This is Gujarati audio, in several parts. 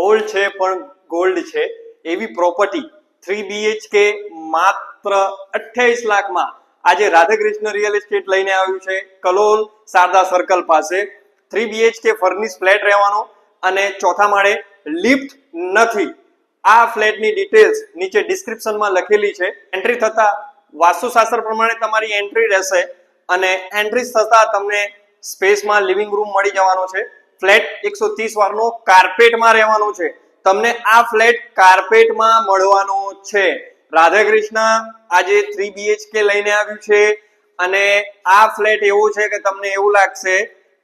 ઓલ્ડ છે પણ ગોલ્ડ છે એવી પ્રોપર્ટી 3 BHK માત્ર 28 લાખમાં આજે રાધાકૃષ્ણ રિયલ એસ્ટેટ લઈને આવ્યું છે કલોલ શારદા સર્કલ પાસે 3 BHK ફર્નિશ ફ્લેટ રહેવાનો અને ચોથા માળે લિફ્ટ નથી. આ ફ્લેટની ડિટેલ્સ નીચે ડિસ્ક્રિપ્શનમાં લખેલી છે. એન્ટ્રી થતા વાસ્તુશાસ્ત્ર પ્રમાણે તમારી એન્ટ્રી રહેશે અને એન્ટ્રી થતા તમને સ્પેસમાં લિવિંગ રૂમ મળી જવાનો છે. ફ્લેટ 130 વારનો કાર્પેટમાં રહેવાનો છે. તમને આ ફ્લેટ કાર્પેટમાં મળવાનો છે. રાધાકૃષ્ણ આજે 3 BHK લઈને આવ્યું છે અને આ ફ્લેટ એવો છે કે તમને એવું લાગશે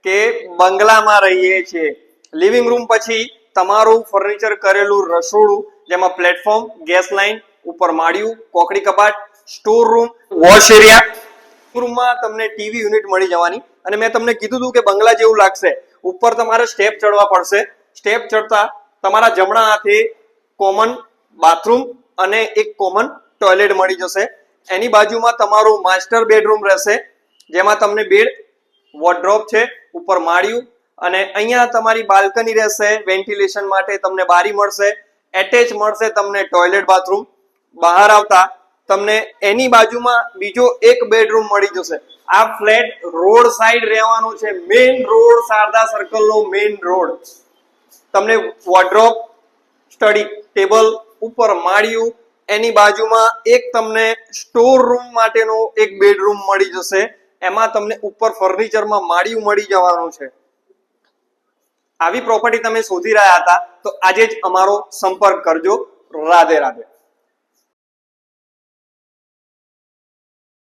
કે બંગલામાં રહીએ છીએ. લિવિંગ રૂમ પછી તમારું ફર્નિચર કરેલું રસોડું જેમાં પ્લેટફોર્મ, ગેસ લાઇન, ઉપર માળિયું, કોકડી કબાટ, સ્ટોર રૂમ, વોશ એરિયા. રૂમમાં તમને ટીવી યુનિટ મળી જવાની અને મેં તમને કીધું હતું કે બંગલા જેવું લાગશે. ઉપર તમારે સ્ટેપ ચડવા પડશે. સ્ટેપ ચડતા તમારા જમણા હાથે કોમન બાથરૂમ અને એક કોમન ટોયલેટ મળી જશે. એની બાજુમાં તમારું માસ્ટર બેડરૂમ રહેશે જેમાં તમને બેડ, વોર્ડરોબ છે, ઉપર માળિયું અને અહીંયા તમારી બાલ્કની રહેશે. વેન્ટિલેશન માટે તમને બારી મળશે. એટેચ મળશે તમને ટોયલેટ બાથરૂમ. બહાર આવતા તમને એની બાજુમાં બીજો એક બેડરૂમ મળી જશે. આ ફ્લેટ રોડ સાઈડ રહેવાનો છે. મેઇન રોડ, શારદા સર્કલનો મેઇન રોડ. તમને વોર્ડરોબ, સ્ટડી ટેબલ, ઉપર માળિયું, એની બાજુમાં એક તમને સ્ટોર રૂમ માટેનો એક બેડરૂમ મળી જશે. એમાં તમને ઉપર ફર્નિચરમાં માળિયું મળી જવાનું છે. આવી પ્રોપર્ટી તમે શોધી રહ્યા હતા તો આજે જ અમારો સંપર્ક કરજો. રાધે રાધે.